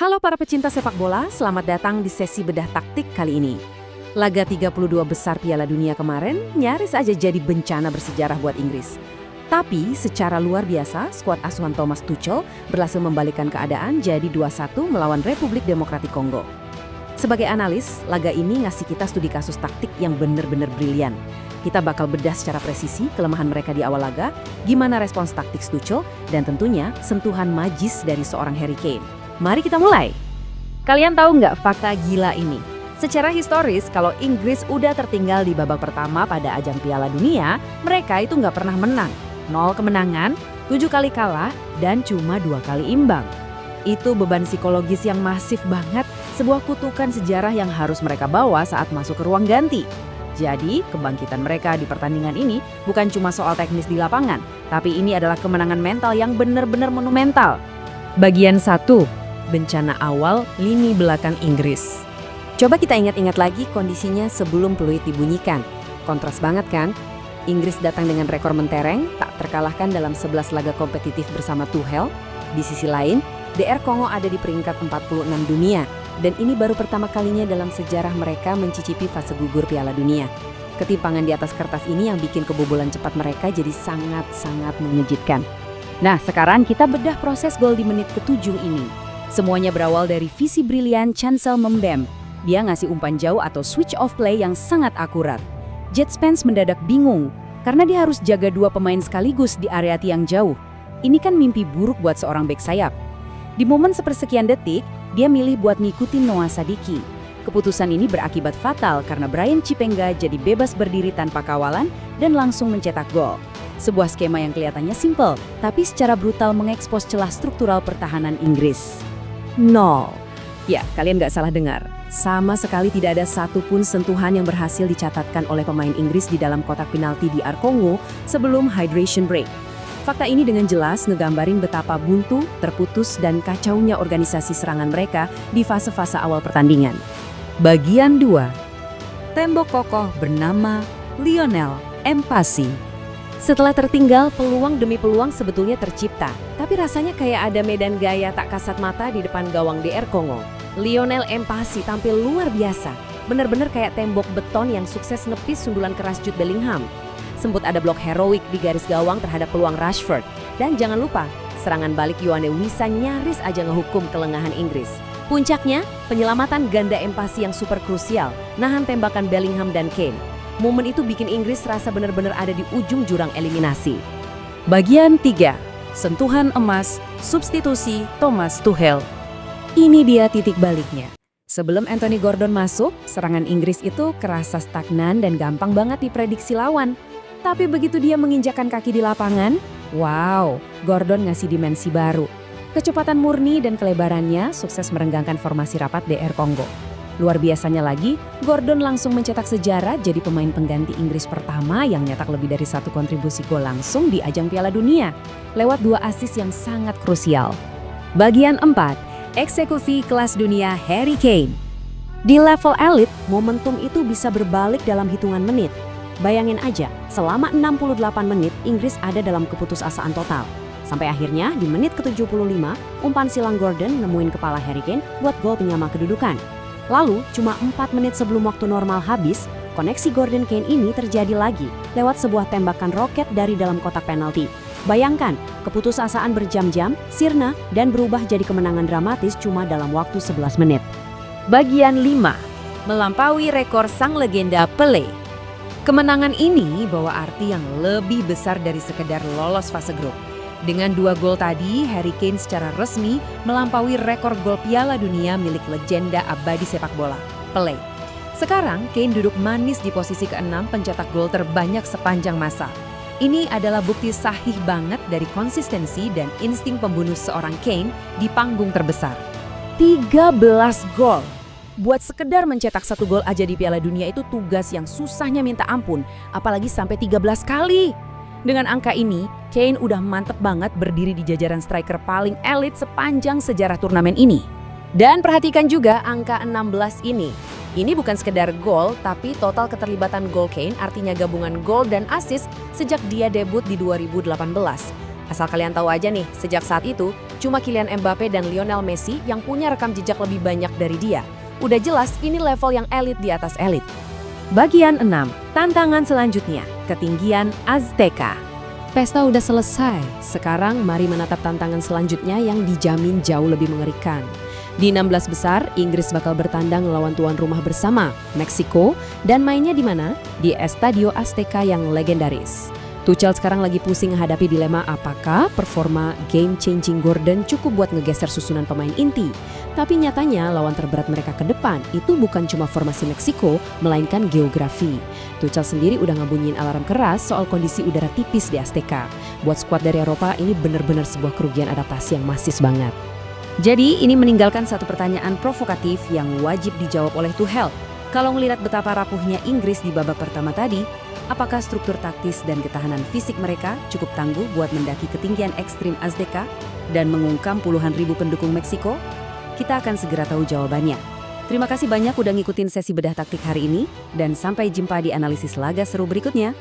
Halo para pecinta sepak bola, selamat datang di sesi bedah taktik kali ini. Laga 32 besar Piala Dunia kemarin nyaris aja jadi bencana bersejarah buat Inggris. Tapi secara luar biasa, skuad asuhan Thomas Tuchel berhasil membalikkan keadaan jadi 2-1 melawan Republik Demokratik Kongo. Sebagai analis, laga ini ngasih kita studi kasus taktik yang bener-bener brilian. Kita bakal bedah secara presisi kelemahan mereka di awal laga, gimana respons taktik Tuchel, dan tentunya sentuhan magis dari seorang Harry Kane. Mari kita mulai. Kalian tahu nggak fakta gila ini? Secara historis, kalau Inggris udah tertinggal di babak pertama pada ajang Piala Dunia, mereka itu nggak pernah menang. 0 kemenangan, 7 kali kalah, dan cuma 2 kali imbang. Itu beban psikologis yang masif banget, sebuah kutukan sejarah yang harus mereka bawa saat masuk ke ruang ganti. Jadi, kebangkitan mereka di pertandingan ini bukan cuma soal teknis di lapangan, tapi ini adalah kemenangan mental yang benar-benar monumental. Bagian 1. Bencana awal lini belakang Inggris. Coba kita ingat-ingat lagi kondisinya sebelum peluit dibunyikan. Kontras banget kan? Inggris datang dengan rekor mentereng, tak terkalahkan dalam 11 laga kompetitif bersama Tuchel. Di sisi lain, DR Kongo ada di peringkat 46 dunia, dan ini baru pertama kalinya dalam sejarah mereka mencicipi fase gugur Piala Dunia. Ketimpangan di atas kertas ini yang bikin kebobolan cepat mereka jadi sangat-sangat mengejutkan. Nah, sekarang kita bedah proses gol di menit ke-7 ini. Semuanya berawal dari visi brilian Chancel Mbembe. Dia ngasih umpan jauh atau switch off play yang sangat akurat. Jet Spence mendadak bingung karena dia harus jaga 2 pemain sekaligus di area tiang jauh. Ini kan mimpi buruk buat seorang bek sayap. Di momen sepersekian detik, dia milih buat ngikutin Noah Sadiki. Keputusan ini berakibat fatal karena Brian Chipenga jadi bebas berdiri tanpa kawalan dan langsung mencetak gol. Sebuah skema yang kelihatannya simpel, tapi secara brutal mengekspos celah struktural pertahanan Inggris. 0. Ya, kalian nggak salah dengar. Sama sekali tidak ada satupun sentuhan yang berhasil dicatatkan oleh pemain Inggris di dalam kotak penalti DR Kongo sebelum hydration break. Fakta ini dengan jelas ngegambarin betapa buntu, terputus, dan kacaunya organisasi serangan mereka di fase-fase awal pertandingan. Bagian 2. Tembok kokoh bernama Lionel Messi. Setelah tertinggal, peluang demi peluang sebetulnya tercipta. Tapi rasanya kayak ada medan gaya tak kasat mata di depan gawang DR Kongo. Lionel Messi tampil luar biasa. Bener-bener kayak tembok beton yang sukses nepis sundulan keras Jude Bellingham. Sempat ada blok heroik di garis gawang terhadap peluang Rashford. Dan jangan lupa, serangan balik Yoane Wissa nyaris aja ngehukum kelengahan Inggris. Puncaknya, penyelamatan ganda Messi yang super krusial, nahan tembakan Bellingham dan Kane. Momen itu bikin Inggris rasa benar-benar ada di ujung jurang eliminasi. Bagian 3. Sentuhan emas, substitusi Thomas Tuchel. Ini dia titik baliknya. Sebelum Anthony Gordon masuk, serangan Inggris itu kerasa stagnan dan gampang banget diprediksi lawan. Tapi begitu dia menginjakkan kaki di lapangan, wow, Gordon ngasih dimensi baru. Kecepatan murni dan kelebarannya sukses merenggangkan formasi rapat DR Kongo. Luar biasanya lagi, Gordon langsung mencetak sejarah jadi pemain pengganti Inggris pertama yang nyetak lebih dari 1 kontribusi gol langsung di ajang Piala Dunia, lewat 2 assist yang sangat krusial. Bagian 4. Eksekusi kelas dunia Harry Kane. Di level elit, momentum itu bisa berbalik dalam hitungan menit. Bayangin aja, selama 68 menit Inggris ada dalam keputusasaan total. Sampai akhirnya di menit ke-75, umpan silang Gordon nemuin kepala Harry Kane buat gol penyama kedudukan. Lalu, cuma 4 menit sebelum waktu normal habis, koneksi Gordon Kane ini terjadi lagi lewat sebuah tembakan roket dari dalam kotak penalti. Bayangkan, keputusasaan berjam-jam, sirna, dan berubah jadi kemenangan dramatis cuma dalam waktu 11 menit. Bagian 5. Melampaui rekor sang legenda Pelé. Kemenangan ini bawa arti yang lebih besar dari sekedar lolos fase grup. Dengan 2 gol tadi, Harry Kane secara resmi melampaui rekor gol Piala Dunia milik legenda abadi sepak bola, Pelé. Sekarang, Kane duduk manis di posisi ke-6 pencetak gol terbanyak sepanjang masa. Ini adalah bukti sahih banget dari konsistensi dan insting pembunuh seorang Kane di panggung terbesar. 13 gol! Buat sekedar mencetak 1 gol aja di Piala Dunia itu tugas yang susahnya minta ampun, apalagi sampai 13 kali. Dengan angka ini, Kane udah mantep banget berdiri di jajaran striker paling elit sepanjang sejarah turnamen ini. Dan perhatikan juga angka 16 ini. Ini bukan sekedar gol, tapi total keterlibatan gol Kane artinya gabungan gol dan assist sejak dia debut di 2018. Asal kalian tahu aja nih, sejak saat itu, cuma Kylian Mbappe dan Lionel Messi yang punya rekam jejak lebih banyak dari dia. Udah jelas ini level yang elit di atas elit. Bagian 6. Tantangan selanjutnya, ketinggian Azteca. Pesta udah selesai, sekarang mari menatap tantangan selanjutnya yang dijamin jauh lebih mengerikan. Di 16 besar, Inggris bakal bertandang melawan tuan rumah bersama, Meksiko, dan mainnya di mana? Di Estadio Azteca yang legendaris. Tuchel sekarang lagi pusing menghadapi dilema apakah performa game-changing Gordon cukup buat ngegeser susunan pemain inti. Tapi nyatanya lawan terberat mereka ke depan itu bukan cuma formasi Meksiko, melainkan geografi. Tuchel sendiri udah ngebunyiin alarm keras soal kondisi udara tipis di Azteca. Buat skuad dari Eropa ini benar-benar sebuah kerugian adaptasi yang massive banget. Jadi ini meninggalkan satu pertanyaan provokatif yang wajib dijawab oleh Tuchel. Kalau ngelihat betapa rapuhnya Inggris di babak pertama tadi, apakah struktur taktis dan ketahanan fisik mereka cukup tangguh buat mendaki ketinggian ekstrim Azteca dan mengungkam puluhan ribu pendukung Meksiko? Kita akan segera tahu jawabannya. Terima kasih banyak udah ngikutin sesi bedah taktik hari ini, dan sampai jumpa di analisis laga seru berikutnya.